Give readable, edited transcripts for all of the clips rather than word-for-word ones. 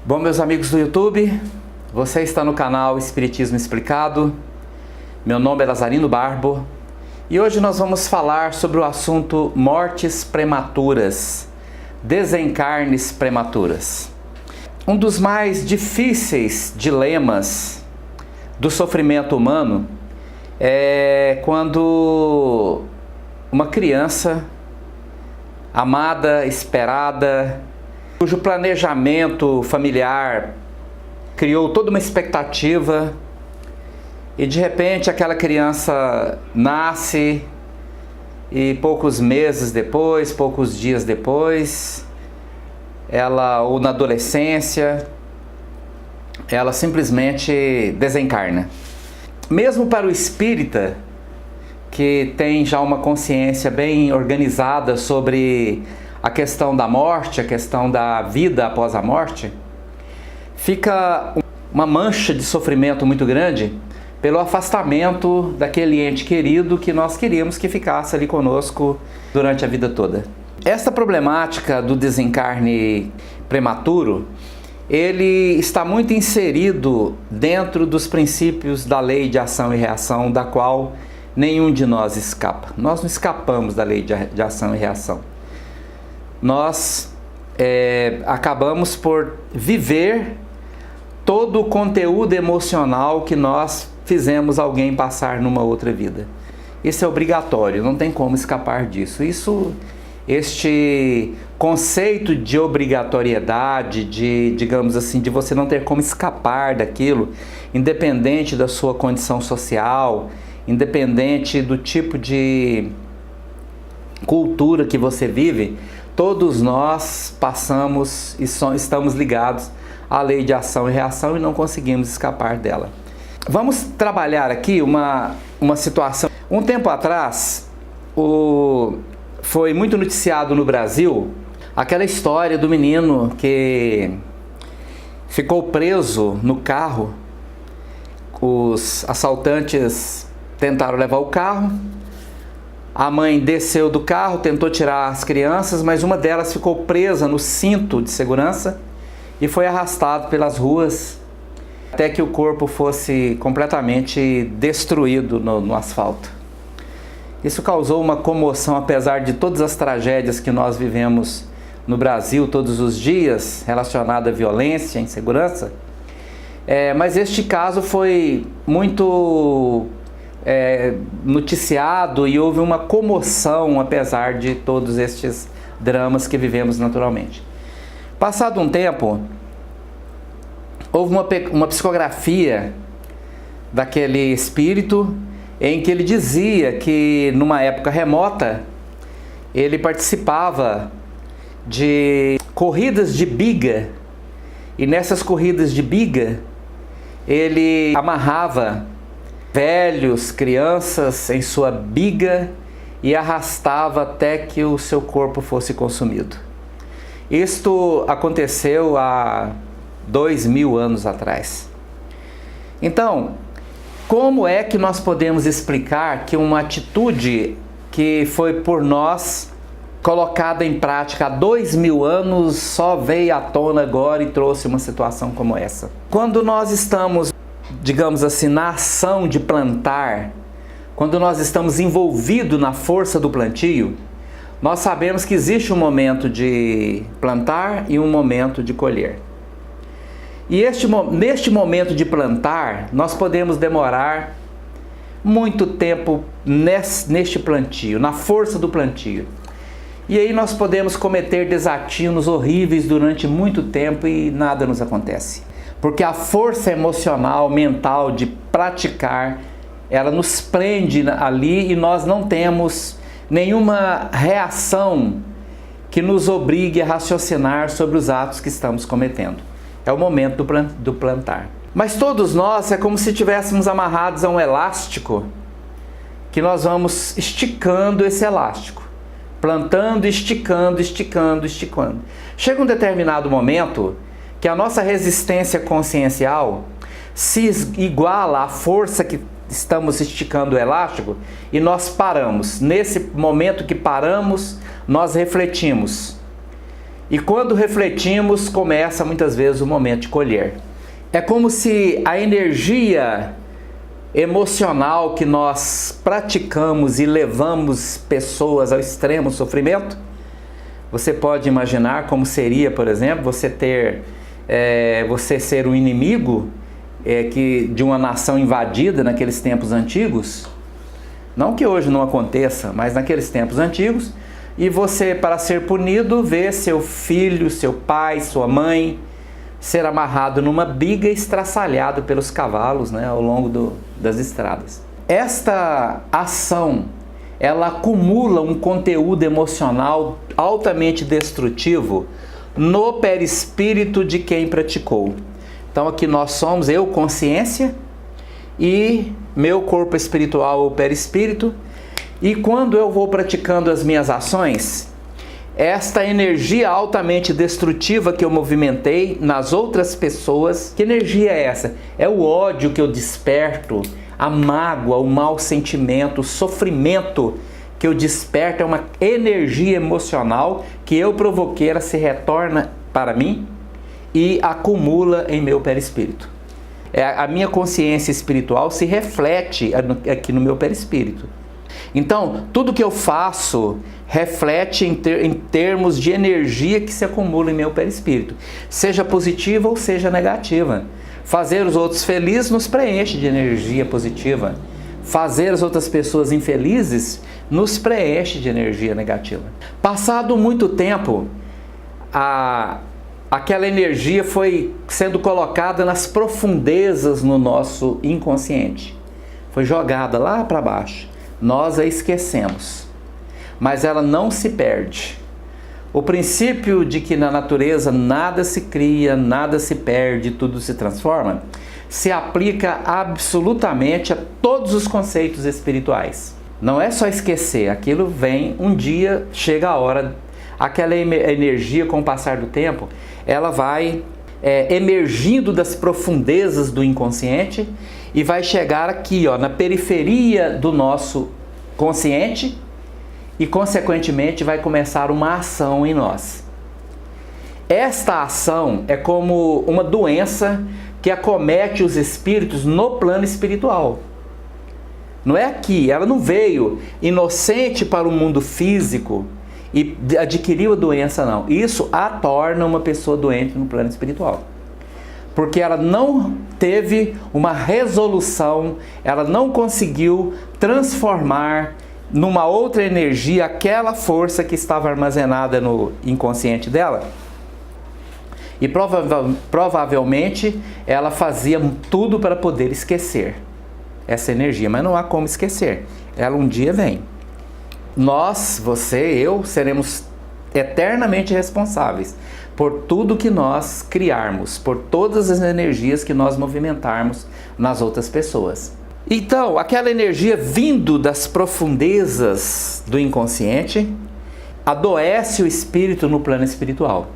Bom, meus amigos do YouTube, você está no canal Espiritismo Explicado. Meu nome é Lazarino Barbo e hoje nós vamos falar sobre o assunto mortes prematuras, desencarnes prematuras. Um dos mais difíceis dilemas do sofrimento humano é quando uma criança amada, esperada, cujo planejamento familiar criou toda uma expectativa e de repente aquela criança nasce e poucos meses depois, poucos dias depois, ou na adolescência, ela simplesmente desencarna. Mesmo para o espírita, que tem já uma consciência bem organizada sobre a questão da morte, a questão da vida após a morte, fica uma mancha de sofrimento muito grande pelo afastamento daquele ente querido que nós queríamos que ficasse ali conosco durante a vida toda. Esta problemática do desencarne prematuro, ele está muito inserido dentro dos princípios da lei de ação e reação, da qual nenhum de nós escapa. Nós não escapamos da lei de ação e reação. Nós acabamos por viver todo o conteúdo emocional que nós fizemos alguém passar numa outra vida. Isso é obrigatório, não tem como escapar disso. Este conceito de obrigatoriedade, digamos assim, de você não ter como escapar daquilo, independente da sua condição social, independente do tipo de cultura que você vive, todos nós passamos e estamos ligados à lei de ação e reação e não conseguimos escapar dela. Vamos trabalhar aqui uma situação. Um tempo atrás, foi muito noticiado no Brasil aquela história do menino que ficou preso no carro. Os assaltantes tentaram levar o carro. A mãe desceu do carro, tentou tirar as crianças, mas uma delas ficou presa no cinto de segurança e foi arrastada pelas ruas até que o corpo fosse completamente destruído no asfalto. Isso causou uma comoção, apesar de todas as tragédias que nós vivemos no Brasil todos os dias, relacionada à violência, à insegurança. Mas este caso foi muito noticiado e houve uma comoção, apesar de todos estes dramas que vivemos naturalmente. Passado um tempo, houve uma psicografia daquele espírito em que ele dizia que numa época remota ele participava de corridas de biga e nessas corridas de biga ele amarrava velhos, crianças em sua biga e arrastava até que o seu corpo fosse consumido. Isto aconteceu há 2000 anos atrás. Então, como é que nós podemos explicar que uma atitude que foi por nós colocada em prática há 2000 anos só veio à tona agora e trouxe uma situação como essa? Quando nós estamos, digamos assim, na ação de plantar, quando nós estamos envolvidos na força do plantio, nós sabemos que existe um momento de plantar e um momento de colher. E neste momento de plantar, nós podemos demorar muito tempo neste plantio, na força do plantio. E aí nós podemos cometer desatinos horríveis durante muito tempo e nada nos acontece. Porque a força emocional, mental de praticar, ela nos prende ali e nós não temos nenhuma reação que nos obrigue a raciocinar sobre os atos que estamos cometendo. É o momento do plantar. Mas todos nós é como se estivéssemos amarrados a um elástico, que nós vamos esticando esse elástico, plantando, esticando, esticando, esticando. Chega um determinado momento que a nossa resistência consciencial se iguala à força que estamos esticando o elástico e nós paramos. Nesse momento que paramos, nós refletimos. E quando refletimos, começa muitas vezes o momento de colher. É como se a energia emocional que nós praticamos e levamos pessoas ao extremo sofrimento. Você pode imaginar como seria, por exemplo, você ser um inimigo de uma nação invadida naqueles tempos antigos. Não que hoje não aconteça, mas naqueles tempos antigos. E você, para ser punido, vê seu filho, seu pai, sua mãe ser amarrado numa biga e estraçalhado pelos cavalos, né, ao longo das estradas. Esta ação, ela acumula um conteúdo emocional altamente destrutivo no perispírito de quem praticou. Então aqui nós somos eu, consciência, e meu corpo espiritual, o perispírito. E quando eu vou praticando as minhas ações, esta energia altamente destrutiva que eu movimentei nas outras pessoas, que energia é essa? É o ódio que eu desperto, a mágoa, o mau sentimento, o sofrimento que eu desperto, é uma energia emocional que eu provoquei, ela se retorna para mim e acumula em meu perispírito. A minha consciência espiritual se reflete aqui no meu perispírito. Então, tudo que eu faço reflete em termos de energia que se acumula em meu perispírito, seja positiva ou seja negativa. Fazer os outros felizes nos preenche de energia positiva. Fazer as outras pessoas infelizes nos preenche de energia negativa. Passado muito tempo, aquela energia foi sendo colocada nas profundezas no nosso inconsciente. Foi jogada lá para baixo. Nós a esquecemos, mas ela não se perde. O princípio de que na natureza nada se cria, nada se perde, tudo se transforma, se aplica absolutamente a todos os conceitos espirituais. Não é só esquecer, aquilo vem, um dia chega a hora, aquela energia com o passar do tempo, ela vai emergindo das profundezas do inconsciente e vai chegar aqui, na periferia do nosso consciente e, consequentemente, vai começar uma ação em nós. Esta ação é como uma doença que acomete os espíritos no plano espiritual. Não é aqui, ela não veio inocente para o mundo físico e adquiriu a doença, não. Isso a torna uma pessoa doente no plano espiritual. Porque ela não teve uma resolução, ela não conseguiu transformar numa outra energia aquela força que estava armazenada no inconsciente dela. E provavelmente ela fazia tudo para poder esquecer essa energia, mas não há como esquecer. Ela um dia vem. Nós, você, eu, seremos eternamente responsáveis por tudo que nós criarmos, por todas as energias que nós movimentarmos nas outras pessoas. Então, aquela energia vindo das profundezas do inconsciente adoece o espírito no plano espiritual.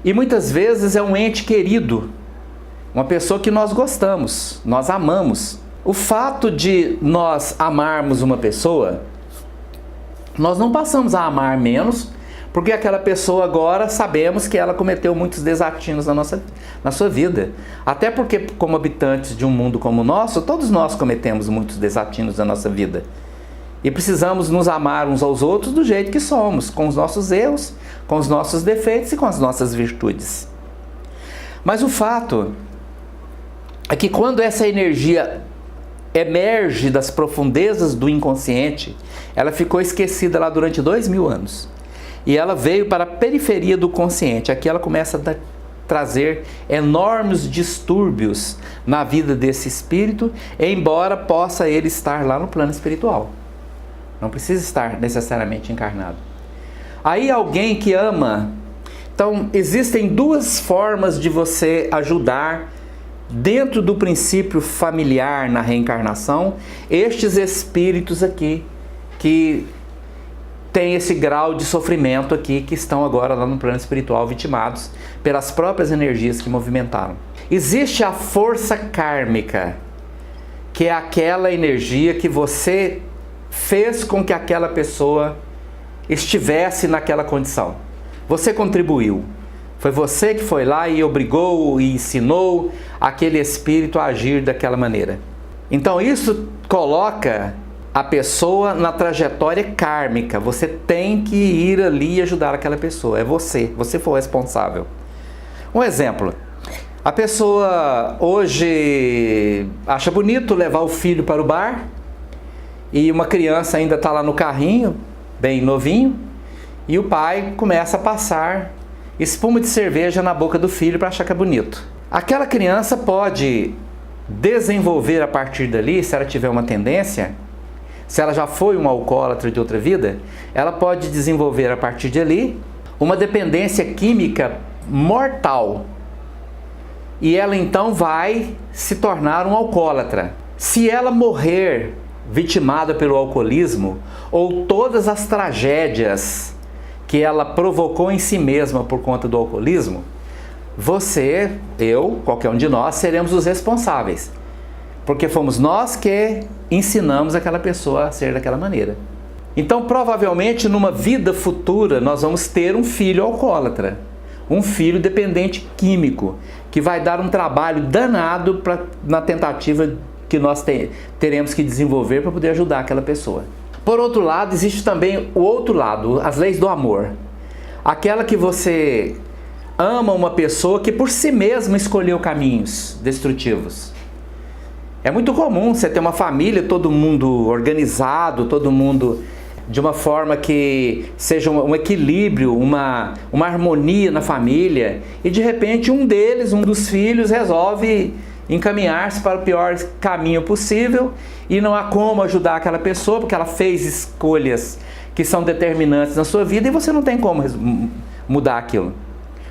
E muitas vezes é um ente querido, uma pessoa que nós gostamos, nós amamos. O fato de nós amarmos uma pessoa, nós não passamos a amar menos, porque aquela pessoa agora sabemos que ela cometeu muitos desatinos na sua vida. Até porque, como habitantes de um mundo como o nosso, todos nós cometemos muitos desatinos na nossa vida. E precisamos nos amar uns aos outros do jeito que somos, com os nossos erros, com os nossos defeitos e com as nossas virtudes. Mas o fato é que quando essa energia emerge das profundezas do inconsciente, ela ficou esquecida lá durante 2000 anos. E ela veio para a periferia do consciente. Aqui ela começa a trazer enormes distúrbios na vida desse espírito, embora possa ele estar lá no plano espiritual. Não precisa estar necessariamente encarnado. Aí alguém que ama. Então, existem duas formas de você ajudar, dentro do princípio familiar na reencarnação, estes espíritos aqui, que tem esse grau de sofrimento aqui, que estão agora lá no plano espiritual vitimados pelas próprias energias que movimentaram. Existe a força kármica, que é aquela energia que você fez com que aquela pessoa estivesse naquela condição. Você contribuiu. Foi você que foi lá e obrigou e ensinou aquele espírito a agir daquela maneira. Então isso coloca a pessoa na trajetória kármica. Você tem que ir ali e ajudar aquela pessoa. É você foi o responsável. Um exemplo. A pessoa hoje acha bonito levar o filho para o bar e uma criança ainda está lá no carrinho, bem novinho, e o pai começa a passar espuma de cerveja na boca do filho para achar que é bonito. Aquela criança pode desenvolver a partir dali, se ela tiver uma tendência, se ela já foi uma alcoólatra de outra vida, ela pode desenvolver a partir de ali uma dependência química mortal. E ela então vai se tornar um alcoólatra. Se ela morrer vitimada pelo alcoolismo, ou todas as tragédias que ela provocou em si mesma por conta do alcoolismo, você, eu, qualquer um de nós, seremos os responsáveis. Porque fomos nós que ensinamos aquela pessoa a ser daquela maneira. Então, provavelmente, numa vida futura, nós vamos ter um filho alcoólatra. Um filho dependente químico, que vai dar um trabalho danado na tentativa que nós teremos que desenvolver para poder ajudar aquela pessoa. Por outro lado, existe também o outro lado, as leis do amor. Aquela que você ama uma pessoa que por si mesma escolheu caminhos destrutivos. É muito comum você ter uma família, todo mundo organizado, todo mundo de uma forma que seja um equilíbrio, uma harmonia na família, e de repente um dos filhos resolve encaminhar-se para o pior caminho possível e não há como ajudar aquela pessoa porque ela fez escolhas que são determinantes na sua vida e você não tem como mudar aquilo.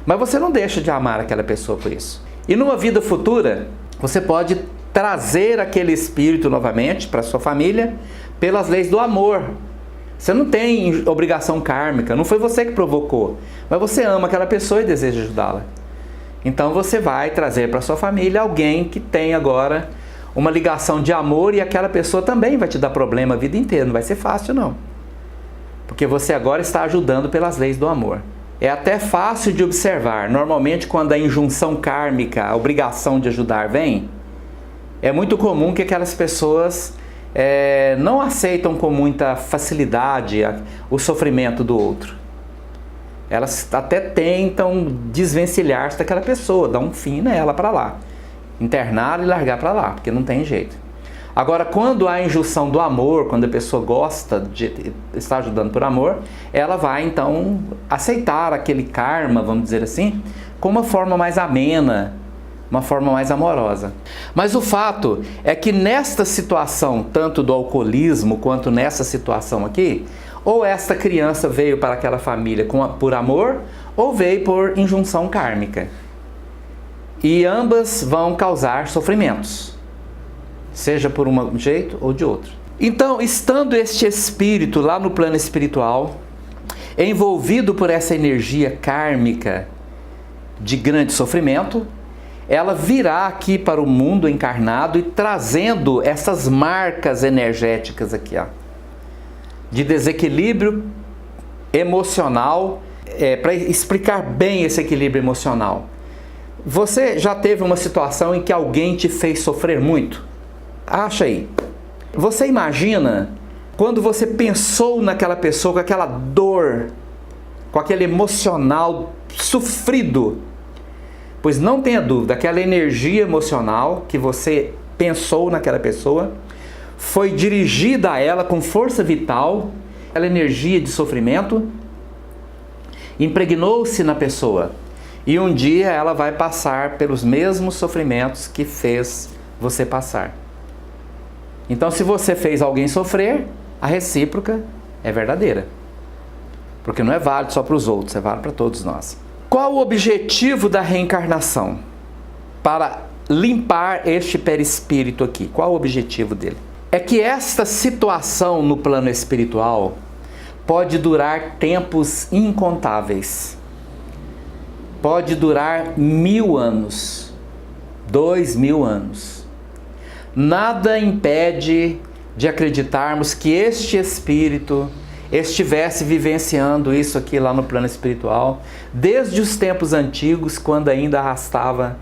Mas você não deixa de amar aquela pessoa por isso. E numa vida futura, você pode trazer aquele espírito novamente para a sua família pelas leis do amor. Você não tem obrigação kármica, não foi você que provocou, mas você ama aquela pessoa e deseja ajudá-la. Então você vai trazer para sua família alguém que tem agora uma ligação de amor e aquela pessoa também vai te dar problema a vida inteira, não vai ser fácil não. Porque você agora está ajudando pelas leis do amor. É até fácil de observar, normalmente quando a injunção kármica, a obrigação de ajudar vem, é muito comum que aquelas pessoas não aceitam com muita facilidade o sofrimento do outro. Elas até tentam desvencilhar-se daquela pessoa, dar um fim nela para lá. Internar e largar para lá, porque não tem jeito. Agora, quando há a injunção do amor, quando a pessoa gosta de estar ajudando por amor, ela vai então aceitar aquele karma, vamos dizer assim, com uma forma mais amena, uma forma mais amorosa. Mas o fato é que nesta situação, tanto do alcoolismo quanto nessa situação aqui, ou esta criança veio para aquela família por amor, ou veio por injunção kármica. E ambas vão causar sofrimentos, seja por um jeito ou de outro. Então, estando este espírito lá no plano espiritual, envolvido por essa energia kármica de grande sofrimento, ela virá aqui para o mundo encarnado e trazendo essas marcas energéticas aqui, ó, de desequilíbrio emocional, para explicar bem esse equilíbrio emocional. Você já teve uma situação em que alguém te fez sofrer muito? Acha aí. Você imagina quando você pensou naquela pessoa com aquela dor, com aquele emocional sofrido? Pois não tenha dúvida, aquela energia emocional que você pensou naquela pessoa foi dirigida a ela com força vital, aquela energia de sofrimento impregnou-se na pessoa e um dia ela vai passar pelos mesmos sofrimentos que fez você passar. Então, se você fez alguém sofrer, a recíproca é verdadeira, porque não é válido só para os outros, é válido para todos nós. Qual o objetivo da reencarnação? Para limpar este perispírito aqui. Qual o objetivo dele? É que esta situação no plano espiritual pode durar tempos incontáveis. Pode durar 1000 anos, 2000 anos. Nada impede de acreditarmos que este espírito, estivesse vivenciando isso aqui lá no plano espiritual, desde os tempos antigos, quando ainda arrastava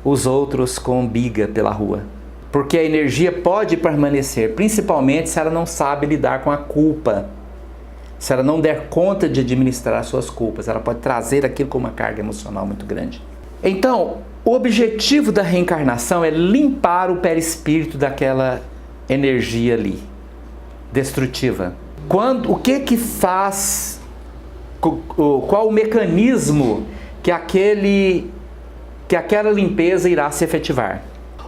os outros com biga pela rua. Porque a energia pode permanecer, principalmente se ela não sabe lidar com a culpa. Se ela não der conta de administrar suas culpas, ela pode trazer aquilo com uma carga emocional muito grande. Então, o objetivo da reencarnação é limpar o perispírito daquela energia ali, destrutiva. O que faz, qual o mecanismo que aquela limpeza irá se efetivar?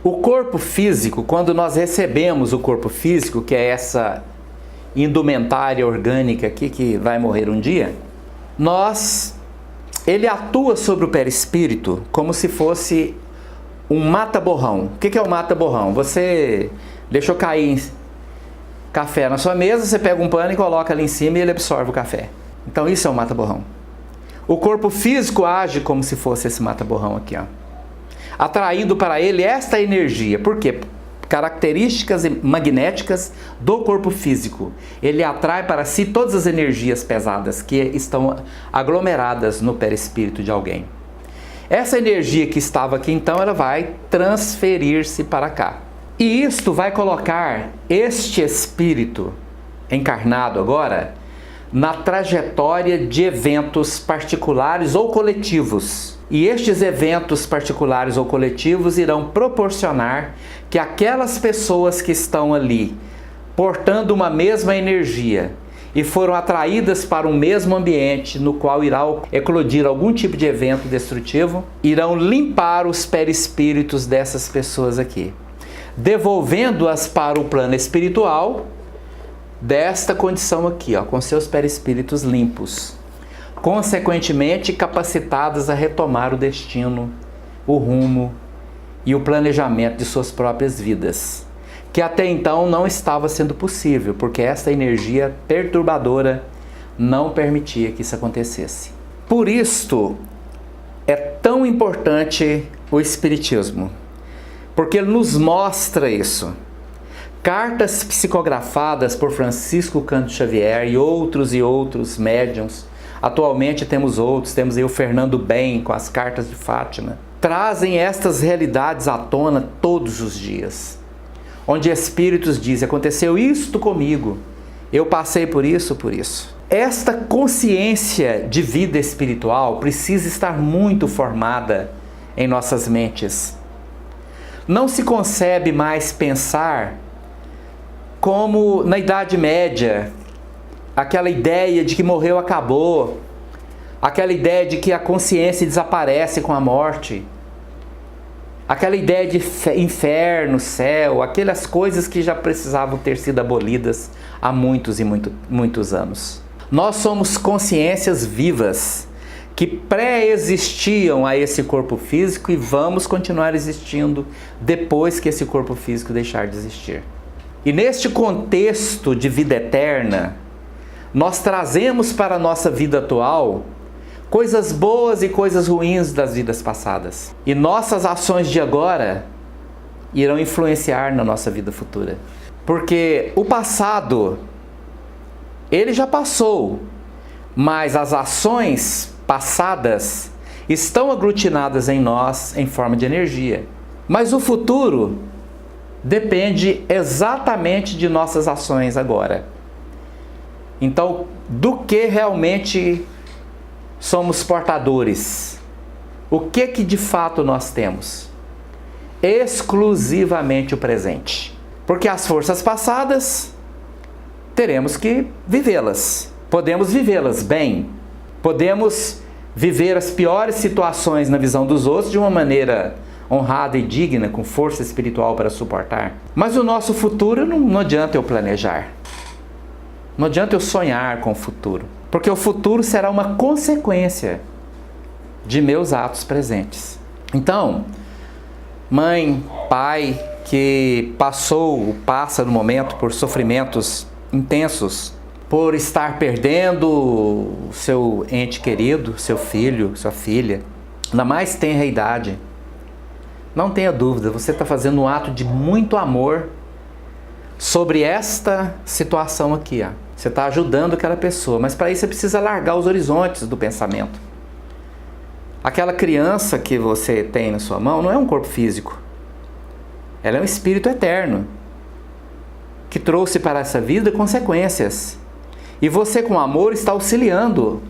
O corpo físico, quando nós recebemos o corpo físico, que é essa indumentária orgânica aqui que vai morrer um dia, ele atua sobre o perispírito como se fosse um mata-borrão. O que é o mata-borrão? Você deixou cair café na sua mesa, você pega um pano e coloca ali em cima e ele absorve o café. Então isso é um mata-borrão. O corpo físico age como se fosse esse mata-borrão aqui, ó, atraindo para ele esta energia. Por quê? Características magnéticas do corpo físico. Ele atrai para si todas as energias pesadas que estão aglomeradas no perispírito de alguém. Essa energia que estava aqui, então, ela vai transferir-se para cá. E isto vai colocar este espírito encarnado agora na trajetória de eventos particulares ou coletivos. E estes eventos particulares ou coletivos irão proporcionar que aquelas pessoas que estão ali portando uma mesma energia e foram atraídas para um mesmo ambiente no qual irá eclodir algum tipo de evento destrutivo, irão limpar os perispíritos dessas pessoas aqui, devolvendo-as para o plano espiritual desta condição aqui, ó, com seus perispíritos limpos, consequentemente capacitadas a retomar o destino, o rumo e o planejamento de suas próprias vidas, que até então não estava sendo possível, porque essa energia perturbadora não permitia que isso acontecesse. Por isto é tão importante o Espiritismo, porque ele nos mostra isso. Cartas psicografadas por Francisco Cândido Xavier e outros médiuns. Atualmente temos aí o Fernando Bem com as cartas de Fátima. Trazem estas realidades à tona todos os dias. Onde espíritos dizem, aconteceu isto comigo, eu passei por isso. Esta consciência de vida espiritual precisa estar muito formada em nossas mentes. Não se concebe mais pensar como na Idade Média, aquela ideia de que morreu, acabou, aquela ideia de que a consciência desaparece com a morte, aquela ideia de inferno, céu, aquelas coisas que já precisavam ter sido abolidas há muitos e muitos anos. Nós somos consciências vivas que pré-existiam a esse corpo físico e vamos continuar existindo depois que esse corpo físico deixar de existir. E neste contexto de vida eterna, nós trazemos para a nossa vida atual coisas boas e coisas ruins das vidas passadas. E nossas ações de agora irão influenciar na nossa vida futura. Porque o passado, ele já passou, mas as ações passadas estão aglutinadas em nós em forma de energia. Mas o futuro depende exatamente de nossas ações agora. Então, do que realmente somos portadores? O que de fato nós temos? Exclusivamente o presente. Porque as forças passadas, teremos que vivê-las. Podemos vivê-las bem. Podemos viver as piores situações na visão dos outros de uma maneira honrada e digna, com força espiritual para suportar. Mas o nosso futuro não adianta eu planejar. Não adianta eu sonhar com o futuro. Porque o futuro será uma consequência de meus atos presentes. Então, mãe, pai que passa no momento por sofrimentos intensos, por estar perdendo o seu ente querido, seu filho, sua filha, na mais tenra idade, não tenha dúvida, você está fazendo um ato de muito amor sobre esta situação aqui, ó. Você está ajudando aquela pessoa, mas para isso você precisa largar os horizontes do pensamento. Aquela criança que você tem na sua mão não é um corpo físico. Ela é um espírito eterno, que trouxe para essa vida consequências. E você, com amor, está auxiliando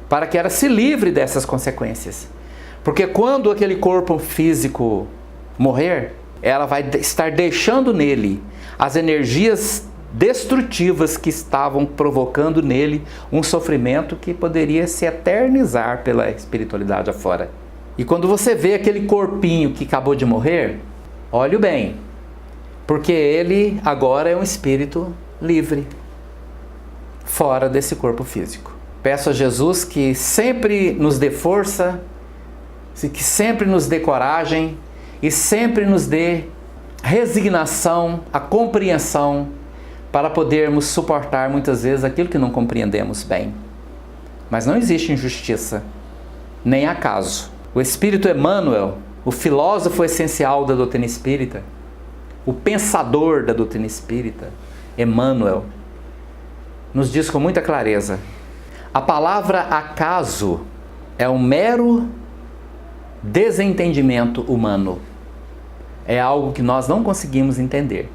para que ela se livre dessas consequências. Porque quando aquele corpo físico morrer, ela vai estar deixando nele as energias destrutivas que estavam provocando nele um sofrimento que poderia se eternizar pela espiritualidade afora. E quando você vê aquele corpinho que acabou de morrer, olhe bem, porque ele agora é um espírito livre, fora desse corpo físico. Peço a Jesus que sempre nos dê força, que sempre nos dê coragem e sempre nos dê resignação, a compreensão, para podermos suportar muitas vezes aquilo que não compreendemos bem. Mas não existe injustiça, nem acaso. O Espírito Emmanuel, o filósofo essencial da doutrina espírita, o pensador da doutrina espírita, Emmanuel, nos diz com muita clareza: a palavra acaso é um mero desentendimento humano. É algo que nós não conseguimos entender.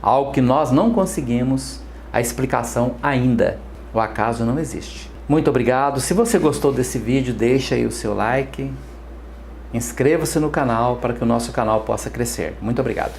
Algo que nós não conseguimos a explicação ainda. O acaso não existe. Muito obrigado. Se você gostou desse vídeo, deixa aí o seu like. Inscreva-se no canal para que o nosso canal possa crescer. Muito obrigado.